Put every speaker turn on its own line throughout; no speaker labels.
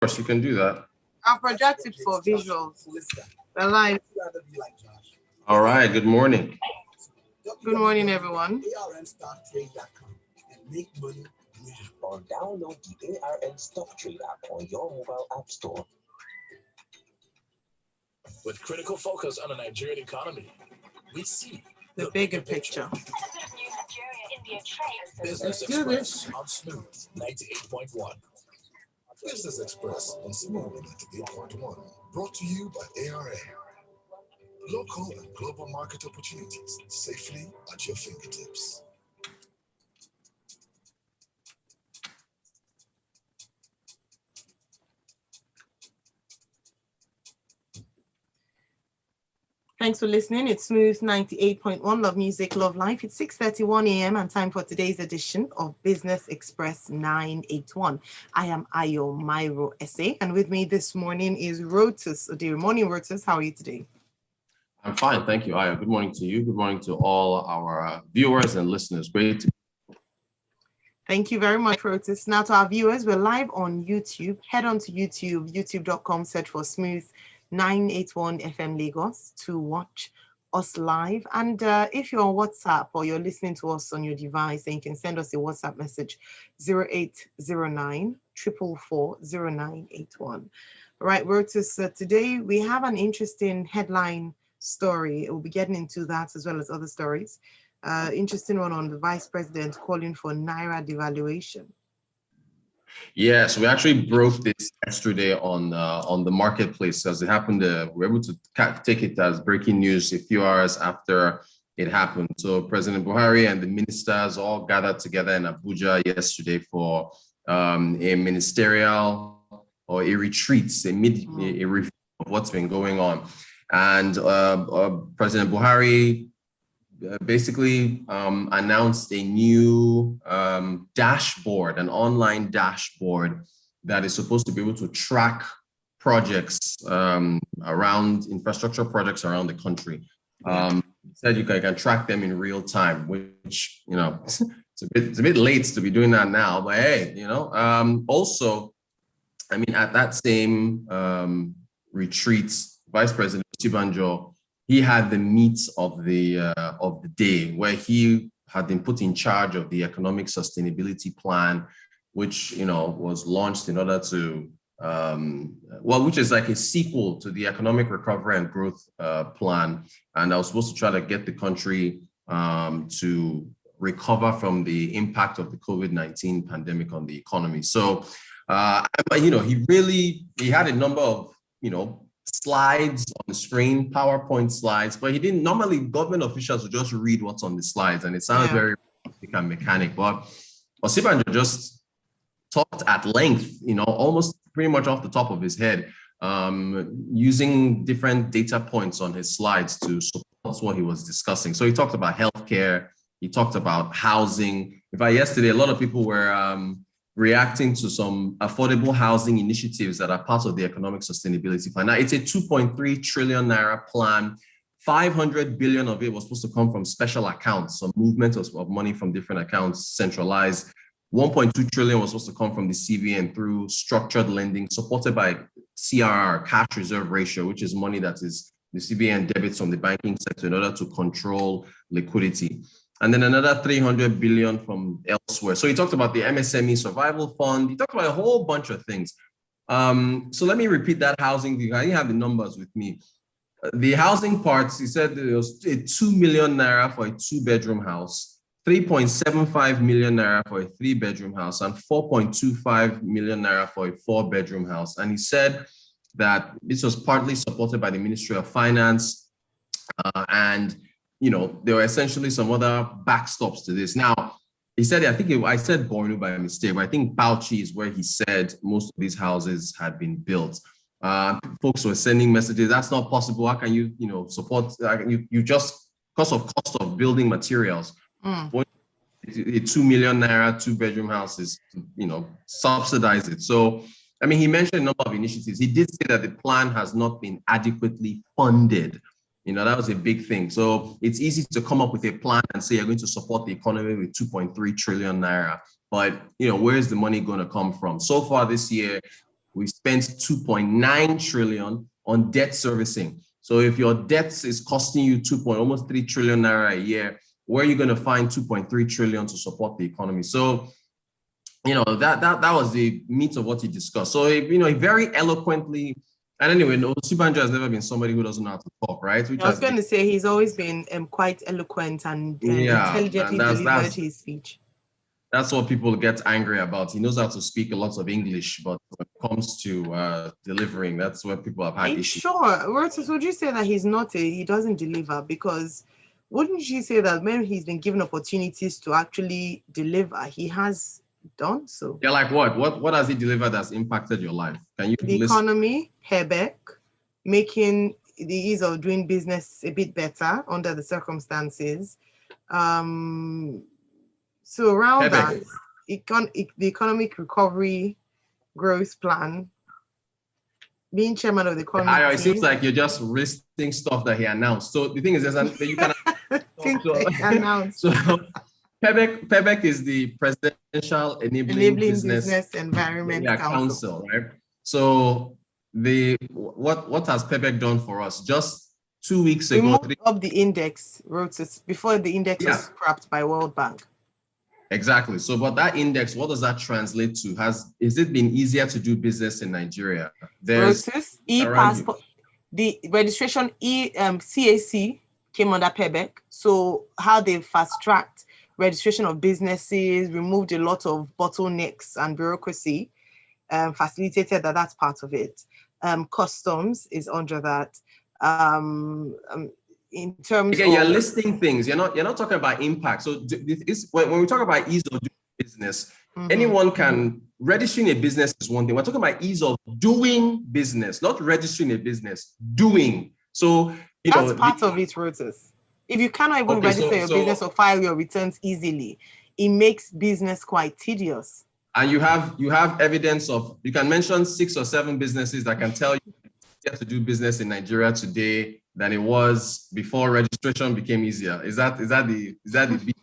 course, you can do that.
I'll project it for visuals. The live.
All right. Good morning.
Good morning, everyone.
Or download the ARN Stock Trade app on your mobile app store.
With critical focus on the Nigerian economy, we see
the bigger picture.
Business Express on Smooth 98.1.
Business Express on Smooth 98.1. Brought to you by ARN. Local and global market opportunities safely at your fingertips.
Thanks for listening. It's Smooth 98.1, Love Music, Love Life. It's 6:31 a.m. and time for today's edition of Business Express 981. I am Ayo Mairo-Ese, and with me this morning is Rotus. Oddiri. Morning, Rotus. How are you today?
I'm fine, thank you, Ayo. Good morning to you. Good morning to all our viewers and listeners. Great to
Thank you very much, Rotus. Now to our viewers, we're live on YouTube. Head on to YouTube, youtube.com, search for Smooth 981 FM Lagos to watch us live. And if you're on WhatsApp or you're listening to us on your device, then you can send us a WhatsApp message 0809 444 0981. All right, Rotus, today we have an interesting headline story. We'll be getting into that as well as other stories. Interesting one on the vice president calling for Naira devaluation.
Yes, we actually broke this yesterday on the marketplace as it happened. We were able to take it as breaking news a few hours after it happened. So President Buhari and the ministers all gathered together in Abuja yesterday for a ministerial or a retreat, a review of what's been going on. And President Buhari basically announced a new dashboard, an online dashboard that is supposed to be able to track projects around infrastructure projects around the country. Said you can track them in real time, which, you know, it's a bit late to be doing that now, but hey, you know, also, I mean, at that same retreat, Vice President Osinbajo, he had the meat of the day, where he had been put in charge of the economic sustainability plan, which, you know, was launched in order to, which is like a sequel to the economic recovery and growth plan. And I was supposed to try to get the country to recover from the impact of the COVID-19 pandemic on the economy. So, you know, he had a number of, you know, slides on the screen, PowerPoint slides, but he didn't. Normally, government officials would just read what's on the slides, and it sounds very mechanic. But Osinbajo just talked at length, you know, almost pretty much off the top of his head, using different data points on his slides to support what he was discussing. So he talked about healthcare, he talked about housing. In fact, yesterday, a lot of people were reacting to some affordable housing initiatives that are part of the economic sustainability plan. Now, it's a 2.3 trillion naira plan. 500 billion of it was supposed to come from special accounts, some movement of money from different accounts, centralized. 1.2 trillion was supposed to come from the CBN through structured lending, supported by CRR, cash reserve ratio, which is money that is the CBN debits from the banking sector in order to control liquidity. And then another 300 billion from elsewhere. So he talked about the MSME survival fund. He talked about a whole bunch of things. So let me repeat that housing thing. I didn't have the numbers with me. The housing parts, he said there was 2 million naira for a 2-bedroom house, 3.75 million naira for a 3-bedroom house, and 4.25 million naira for a 4-bedroom house. And he said that this was partly supported by the Ministry of Finance, and you know, there were essentially some other backstops to this. Now, he said, I said Borno by mistake, but I think Bauchi is where he said most of these houses had been built. Folks were sending messages, that's not possible. How can you, you know, support, you just, because of cost of building materials, a 2 million naira 2-bedroom houses, you know, subsidize it. So, I mean, he mentioned a number of initiatives. He did say that the plan has not been adequately funded. You know, that was a big thing. So it's easy to come up with a plan and say you're going to support the economy with 2.3 trillion naira. But, you know, where's the money going to come from? So far this year, we spent 2.9 trillion on debt servicing. So if your debt is costing you almost 3 trillion naira a year, where are you going to find 2.3 trillion to support the economy? So, that was the meat of what he discussed. So, he very eloquently, and anyway, Osinbajo has never been somebody who doesn't know how to talk, right?
I was going to say he's always been quite eloquent and intelligently delivered his speech.
That's what people get angry about. He knows how to speak a lot of English, but when it comes to delivering, that's where people have had issues.
Sure, Rotus, would you say that he doesn't deliver? Because wouldn't you say that when he's been given opportunities to actually deliver, he has done so?
Yeah, like what? What has he delivered that's impacted your life? Can you
the economy, payback, making the ease of doing business a bit better under the circumstances. So around that, the economic recovery growth plan, being chairman of the economy
it seems like you're just listing stuff that he announced. So the thing is, you can
announce.
So PEBEC is the Presidential Enabling Business
Environment Council,
right? So what has PEBEC done for us? Just 2 weeks ago,
we moved up the index, Rotus, before the index was scrapped by World Bank.
Exactly. So, but that index, what does that translate to? Is it been easier to do business in Nigeria?
Rotus, e-passport, the registration CAC came under PEBEC. So how they fast-tracked registration of businesses, removed a lot of bottlenecks and bureaucracy, facilitated that's part of it. Customs is under that. In terms
you're listing things. You're not talking about impact. So when we talk about ease of doing business, anyone can registering a business is one thing. We're talking about ease of doing business, not registering a business, doing. So
that's part of it, Rotus. If you cannot even register your business or file your returns easily, it makes business quite tedious.
And you have evidence of, you can mention 6 or 7 businesses that can tell you it's easier to do business in Nigeria today than it was before registration became easier. Is that the big,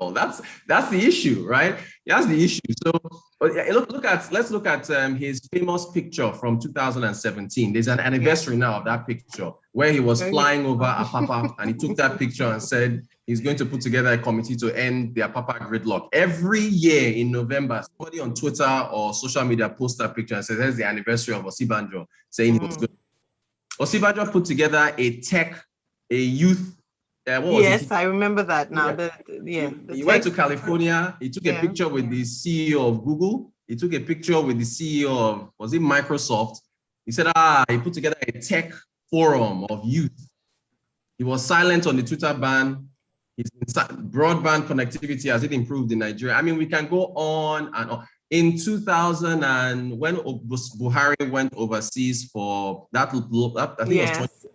no, that's the issue, right? That's the issue. So let's look at his famous picture from 2017. There's an anniversary now of that picture where he was flying over Apapa, and he took that picture and said he's going to put together a committee to end the Apapa gridlock. Every year in November, somebody on Twitter or social media posts that picture and says, "There's the anniversary of Osinbajo," saying he was good. Osinbajo put together a youth.
I remember that now.
Yeah. He went to California. He took a picture with the CEO of Google. He took a picture with the CEO of, was it Microsoft? He said, he put together a tech forum of youth. He was silent on the Twitter ban. Broadband connectivity, has it improved in Nigeria? I mean, we can go on and on. In 2000, and when Buhari went overseas for that, I think it was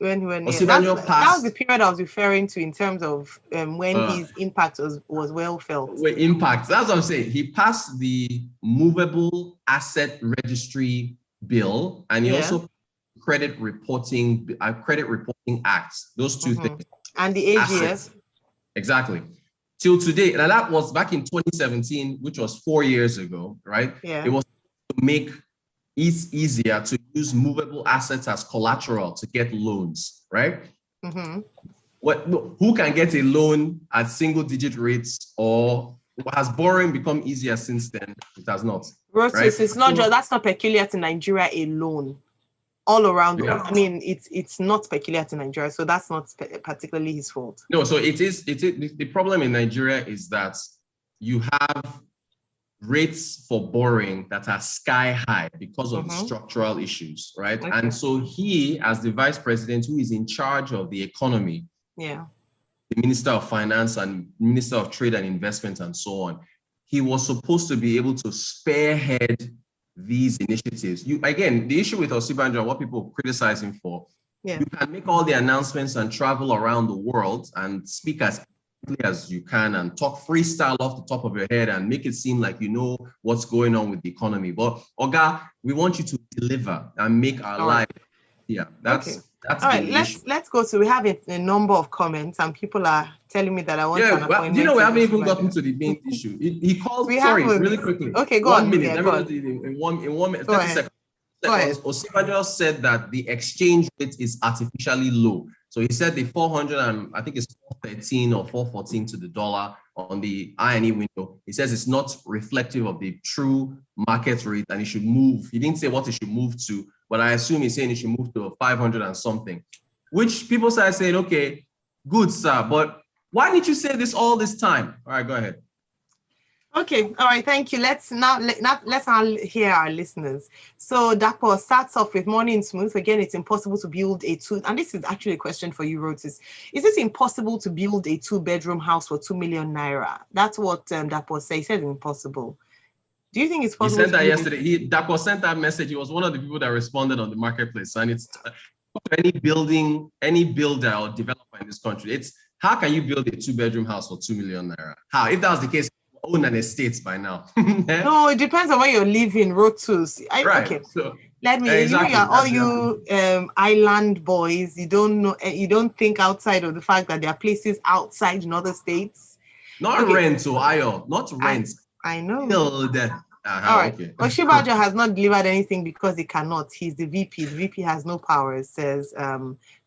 20.
That was the period I was referring to in terms of when his impact was well felt.
Impact, that's what I'm saying. He passed the Movable Asset Registry Bill, and he also Credit Reporting Act. Those two things.
And the AGS.
Exactly. Till today, and that was back in 2017, which was 4 years ago, right?
Yeah.
It was to make it easier to use movable assets as collateral to get loans, right? Who can get a loan at single-digit rates, or has borrowing become easier since then? It has not.
Rotus,
right?
It's not just, that's not peculiar to Nigeria alone. All around, I mean, it's not peculiar to Nigeria, so that's not particularly his fault. No,
so it is. The problem in Nigeria is that you have rates for borrowing that are sky high because of the structural issues, right? Okay. And so he, as the vice president who is in charge of the economy, the Minister of Finance and Minister of Trade and Investment and so on, he was supposed to be able to spearhead these initiatives. Again, the issue with Osinbajo, what people criticize him for, you can make all the announcements and travel around the world and speak as quickly as you can and talk freestyle off the top of your head and make it seem like you know what's going on with the economy. But Oga, we want you to deliver and make our life Yeah,
Okay.
that's
All right,
been the issue.
let's go to, we have a number of comments and people are telling me that I want an
Yeah,
appointment.
you know, we
with
haven't even
Osinbajo.
gotten to the main issue. He called,
We
sorry,
haven't.
really quickly.
Okay, go
1
on.
minute.
Yeah,
Let
go
me
on.
just in one minute,
Go
30
ahead.
seconds. Osinbajo said that the exchange rate is artificially low. So he said the 400 and I think it's 413 or 414 to the dollar on the I&E window. He says it's not reflective of the true market rate and it should move. He didn't say what it should move to, but I assume he's saying it should move to 500 and something, which people started saying, okay, good, sir, but why didn't you say this all this time? All right, go ahead.
Okay, all right, thank you. Let's now hear our listeners. So Dapo starts off with morning smooth. Again, it's impossible to build a two, and this is actually a question for you, Rotus. Is it impossible to build a 2-bedroom house for 2 million naira? That's what Dapo says. He says impossible. Do you think it's possible?
He said that yesterday. Dapo sent that message. He was one of the people that responded on the marketplace, and it's any builder or developer in this country. It's how can you build a 2-bedroom house for 2 million naira? How? If that was the case, own an estate by now.
No, it depends on where you're living, Rotus.
Right.
Okay.
So
let me,
exactly.
You island boys, you don't think outside of the fact that there are places outside in other states.
Not rent, so not rent.
I know.
Build.
All right. Okay. Osinbajo has not delivered anything because he cannot. He's the VP. The VP has no power, says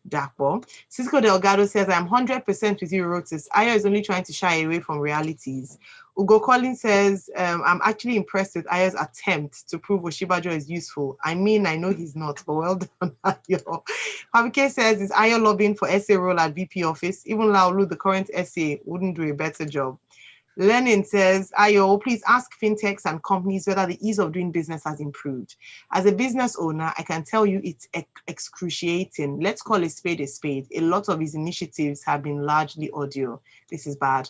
Dapo. Cisco Delgado says, I'm 100% with you, Rotus. Ayo is only trying to shy away from realities. Ugo Collins says, I'm actually impressed with Ayo's attempt to prove Osinbajo is useful. I mean, I know he's not, but well done, Ayo. Habike says, is Ayo lobbying for SA role at VP office? Even Laolu, the current SA, wouldn't do a better job. Lenin says, Ayo, please ask fintechs and companies whether the ease of doing business has improved. As a business owner, I can tell you it's excruciating. Let's call a spade a spade. A lot of his initiatives have been largely audio. This is bad.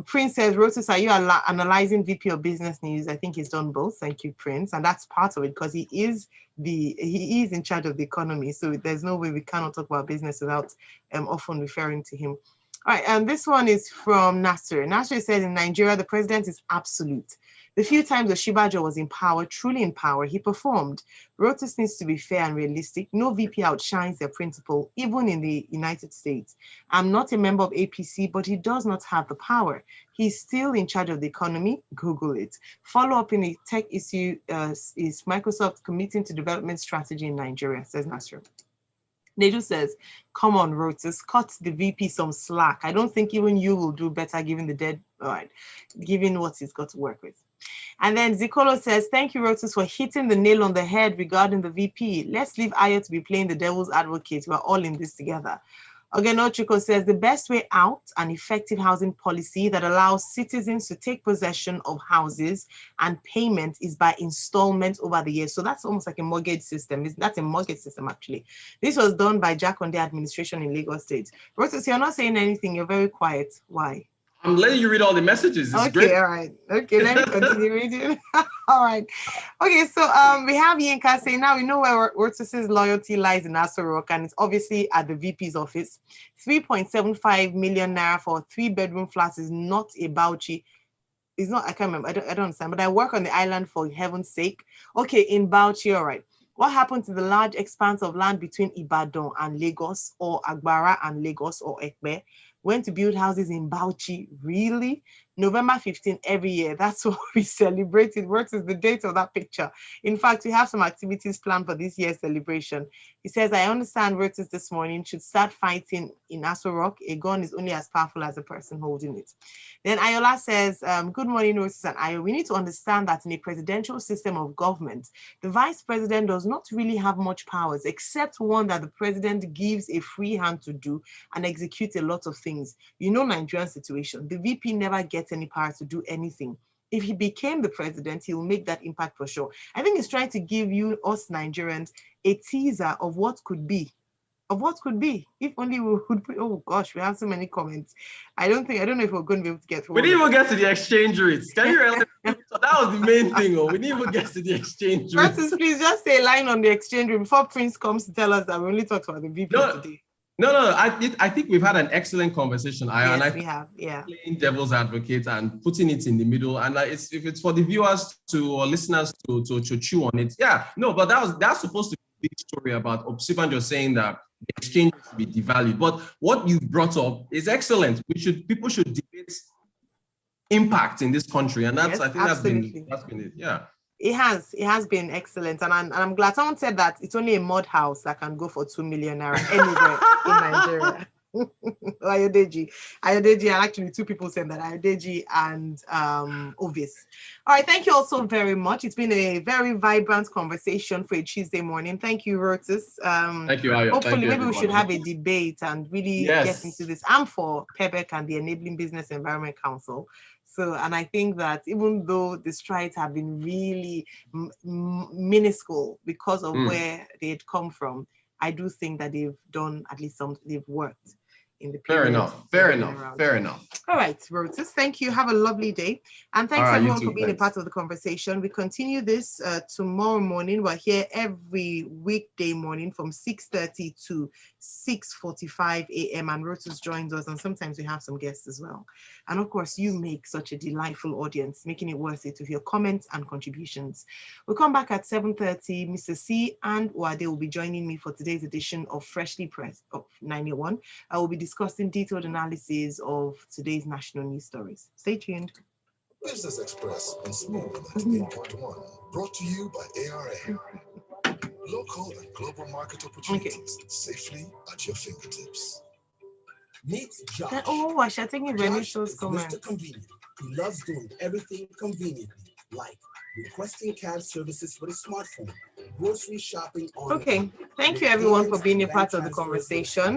Prince says, Rotus, are you analyzing VP of Business News? I think he's done both. Thank you, Prince. And that's part of it because he is in charge of the economy. So there's no way we cannot talk about business without often referring to him. All right, and this one is from Nasser. Nasser said, in Nigeria, the president is absolute. The few times Osinbajo was in power, truly in power, he performed. Rotus needs to be fair and realistic. No VP outshines their principal, even in the United States. I'm not a member of APC, but he does not have the power. He's still in charge of the economy. Google it. Follow up in a tech issue is Microsoft committing to development strategy in Nigeria, says Nasser. Neju says, come on, Rotus, cut the VP some slack. I don't think even you will do better given given what he's got to work with. And then Zikolo says, thank you, Rotus, for hitting the nail on the head regarding the VP. Let's leave Ayo to be playing the devil's advocate. We're all in this together. Ogenochiko says, the best way out, an effective housing policy that allows citizens to take possession of houses and payment is by installment over the years. So that's almost like a mortgage system. That's a mortgage system, actually. This was done by Jack Onde administration in Lagos State. Rotus, you're not saying anything. You're very quiet. Why?
I'm letting you read all the messages. It's great.
All right. Okay, let me continue reading. All right. Okay, so we have Yinka saying, now we know where Rotus's loyalty lies in Aso Rock, and it's obviously at the VP's office. 3.75 million naira for a 3-bedroom flat is not a Bauchi. It's not, I can't remember. I don't understand, but I work on the island for heaven's sake. Okay, in Bauchi, all right. What happened to the large expanse of land between Ibadan and Lagos, or Agbara and Lagos, or Ekpe? Went to build houses in Bauchi, really? November 15 every year. That's what we celebrated. What is the date of that picture? In fact, we have some activities planned for this year's celebration. He says, I understand Rotus this morning should start fighting in Aso Rock. A gun is only as powerful as the person holding it. Then Ayola says, good morning, Rotus and Ayo. We need to understand that in a presidential system of government, the vice president does not really have much powers, except one that the president gives a free hand to do and execute a lot of things. You know Nigerian situation. The VP never gets any power to do anything. If he became the president, he will make that impact for sure. I think he's trying to give us Nigerians a teaser of what could be. If only we would put, oh gosh, we have so many comments. I don't know if we're going to be able to get through.
We didn't even get to the exchange rates. Can you realize? So that was the main thing. We didn't even get to the exchange rates.
Francis, please just say a line on the exchange rate before Prince comes to tell us that we only talked about the VP today.
No. I think we've had an excellent conversation.
Yes, we have. Yeah.
Playing devil's advocate and putting it in the middle, and if it's for the viewers or listeners to chew on it. Yeah. No, but that's supposed to be big story about Osinbajo saying that the exchange should be devalued. But what you brought up is excellent. People should debate impact in this country, and that's,
Yes,
I think
absolutely.
that's been it. Yeah.
It has been excellent, and I'm glad someone said that it's only a mud house that can go for 2 million naira anywhere in Nigeria. Ayodeji, and actually 2 people said that, Ayodeji and Ovis. All right, thank you all so very much. It's been a very vibrant conversation for a Tuesday morning. Thank you, Rotus.
Thank you, Ayo.
Hopefully,
Thank you,
maybe we should have
everybody.
a debate and really
Yes.
get into this. I'm for PEBEC and the Enabling Business Environment Council. So, and I think that even though the strides have been really minuscule because of where they had come from, I do think that they've done at least they've worked in the period.
Fair enough.
All right, Rotus, thank you. Have a lovely day. And thanks everyone for being a part of the conversation. We continue this tomorrow morning. We're here every weekday morning from 6:30 to 6:45 a.m. and Rotus joins us, and sometimes we have some guests as well. And of course, you make such a delightful audience, making it worth it with your comments and contributions. We'll come back at 7:30. Mr. C and Wade will be joining me for today's edition of Freshly Pressed of 901. I will be discussing detailed analysis of today's national news stories. Stay tuned.
Business Express on Smooth 98.1, brought to you by ARA. Local and global market opportunities safely at your fingertips.
Meet Josh.
I should take Renisha's comment.
Mr. Convenient. He loves doing everything conveniently, like requesting cab services with a smartphone, grocery shopping on.
Okay, thank you everyone for being a part of the conversation.